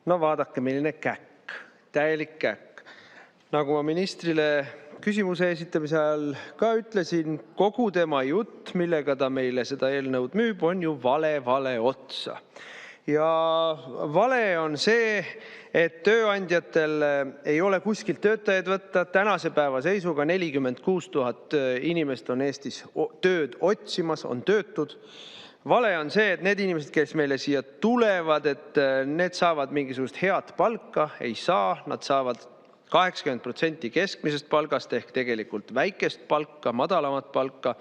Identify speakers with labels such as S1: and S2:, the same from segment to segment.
S1: No vaadake, milline käkk, täielik käkk. Nagu ma ministrile küsimuse esitamise ajal ka ütlesin, kogu tema jutt, millega ta meile seda eelnõud müüb, on ju vale otsa. Ja vale on see, et tööandjatel ei ole kuskilt töötajaid võtta. Tänase päeva seisuga 46 000 inimest on Eestis tööd otsimas, on töötud. Vale on see, et need inimesed, kes meile siia tulevad, et need saavad mingisugust head palka, ei saa. Nad saavad 80% keskmisest palgast ehk tegelikult väikest palka, madalamat palka.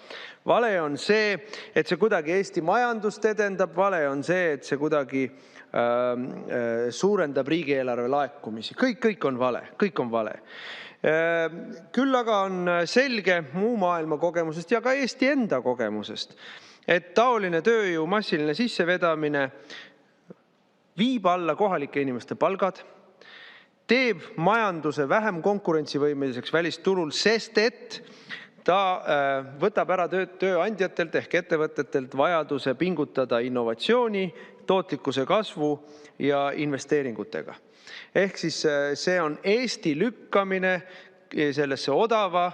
S1: Vale on see, et see kuidagi Eesti majandust edendab. Vale on see, et see kuidagi suurendab riigieelarve laekumisi. Kõik on vale, kõik on vale. Küll aga on selge muu maailma kogemusest ja ka Eesti enda kogemusest, et taoline tööjõu massiline sissevedamine viib alla kohalike inimeste palgad, teeb majanduse vähem konkurentsivõimeliseks välisturul, sest et ta võtab ära tööandjatelt ehk ettevõtetelt vajaduse pingutada innovatsiooni, tootlikkuse kasvu ja investeeringutega. Ehk siis see on Eesti lükkamine sellesse odava,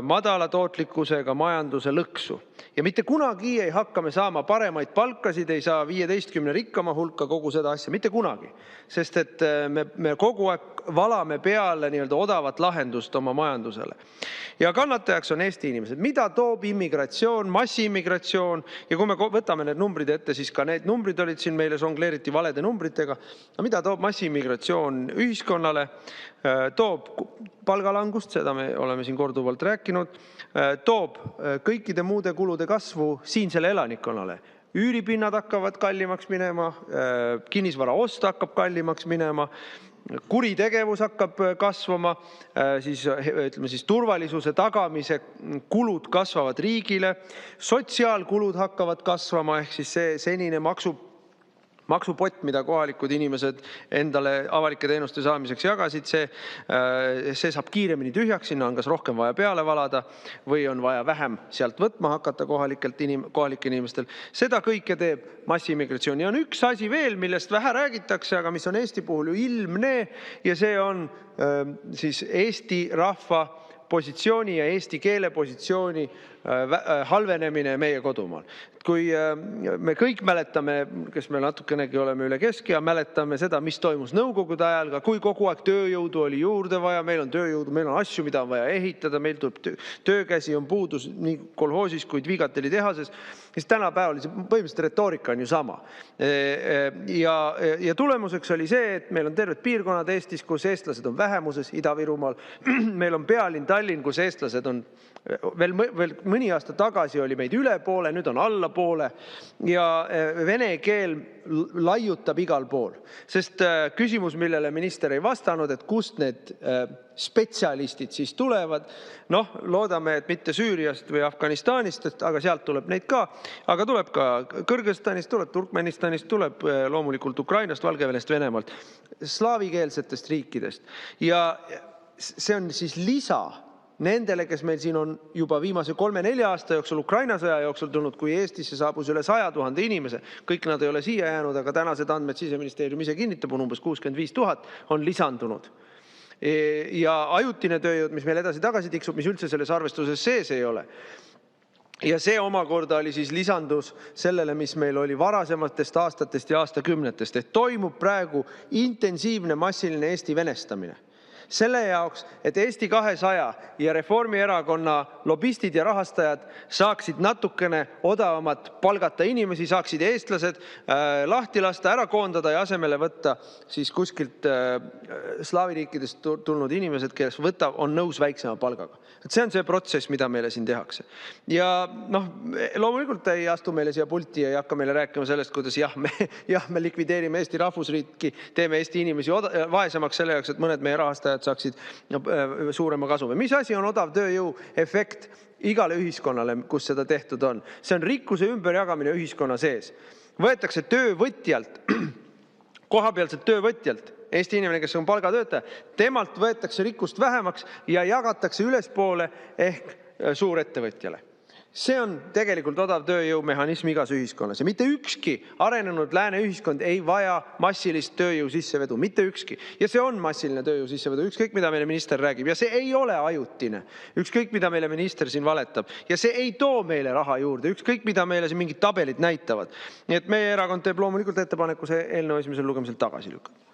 S1: madala tootlikkusega majanduse lõksu. Ja mitte kunagi ei hakka me saama paremaid palkasid, ei saa 15 rikkama hulka kogu seda asja, mitte kunagi. Sest et me kogu aeg valame peale nii-öelda odavat lahendust oma majandusele. Ja kannatajaks on Eesti inimesed. Mida toob immigratsioon, massiimmigratsioon? Ja kui me võtame need numbrid ette, siis ka need numbrid olid siin meile songleeriti valede numbritega. Mida toob massiimmigratsioon ühiskonnale? Toob palgalangust, seda me oleme siin korduvalt rääkinud, toob kõikide muude kulude kasvu siinsele elanikkonnale. Üüripinnad hakkavad kallimaks minema, kinnisvara ost hakkab kallimaks minema, kuritegevus hakkab kasvama, siis turvalisuse tagamise kulud kasvavad riigile, sotsiaalkulud hakkavad kasvama, ehk siis see senine maksupott, mida kohalikud inimesed endale avalike teenuste saamiseks jagasid, see saab kiiremini tühjaks, sinna on kas rohkem vaja peale valada või on vaja vähem sealt võtma hakata kohalikel inimestel. Seda kõike teeb massiimmigratsioon. Ja on üks asi veel, millest vähe räägitakse, aga mis on Eesti puhul ju ilmne, ja see on siis Eesti rahva positsiooni ja eesti keele positsiooni halvenemine meie kodumaal. Kui me kõik mäletame, kes me natukenegi oleme üle keskea, mäletame seda, mis toimus nõukogude ajal, kui kogu aeg tööjõudu oli juurde vaja, meil on tööjõudu, meil on asju, mida on vaja ehitada, meil tuleb töökäsi on puudus nii kolhoosis kui Dvigateli tehases, siis tänapäeval põhimõtteliselt retoorika on ju sama. Ja tulemuseks oli see, et meil on terved piirkonnad Eestis, kus eestlased on vähemuses, Ida-Virumaal. Meil on pealinn Tallinn, kus eestlased on veel mõni aasta tagasi oli meid üle poole, nüüd on alla poole ja vene keel laiutab igal pool. Sest küsimus, millele minister ei vastanud, et kust need spetsialistid siis tulevad, loodame, et mitte Süüriast või Afganistanist, aga sealt tuleb neid ka, aga tuleb ka Kõrgõzstanist, tuleb Turkmenistanist, tuleb loomulikult Ukrainast, Valgevenest, Venemaalt, slaavikeelsetest riikidest. Ja see on siis lisa nendele, kes meil siin on juba viimase 3-4 aasta jooksul Ukraina sõja jooksul tulnud, kui Eestisse saabus üle 100 000 inimese. Kõik nad ei ole siia jäänud, aga tänased andmed Siseministeerium ise kinnitab, on umbes 65 000 on lisandunud. Ja ajutine tööjõud, mis meil edasi-tagasi tiksub, mis üldse selles arvestuses sees ei ole. Ja see omakorda oli siis lisandus sellele, mis meil oli varasematest aastatest ja aastakümnetest, et toimub praegu intensiivne massiline Eesti venestamine. Selle jaoks, et Eesti 200 ja Reformierakonna lobistid ja rahastajad saaksid natukene odavamat palgata inimesi, saaksid eestlased lahti lasta, ära koondada ja asemele võtta siis kuskilt slaaviriikidest tulnud inimesed, kes on nõus väiksema palgaga. See on see protsess, mida meile siin tehakse. Ja loomulikult ei astu meile siia pulti ja ei hakka meile rääkima sellest, kuidas me likvideerime Eesti rahvusriiki, teeme Eesti inimesi vaesemaks selle jaoks, et mõned meie rahastajad saaksid suurema kasumi. Mis asi on odav tööjõu efekt igale ühiskonnale, kus seda tehtud on? See on rikkuse ümberjagamine ühiskonna sees. Võetakse töövõtjalt, kohapealselt töövõtjalt, Eesti inimene, kes on palgatöötaja, temalt võetakse rikkust vähemaks ja jagatakse ülespoole ehk suurettevõtjale. See on tegelikult odav tööjõumehhanism igas ühiskonnas ja mitte ükski arenenud lääne ühiskond ei vaja massilist tööjõu sissevedu, mitte ükski. Ja see on massiline tööjõu sissevedu, ükskõik mida meile minister räägib. Ja see ei ole ajutine, ükskõik mida meile minister siin valetab. Ja see ei too meile raha juurde, ükskõik mida meile siin mingid tabelid näitavad. Nii et meie erakond teeb loomulikult ettepaneku see eelnõu esimesel lugemisel tagasi lükata.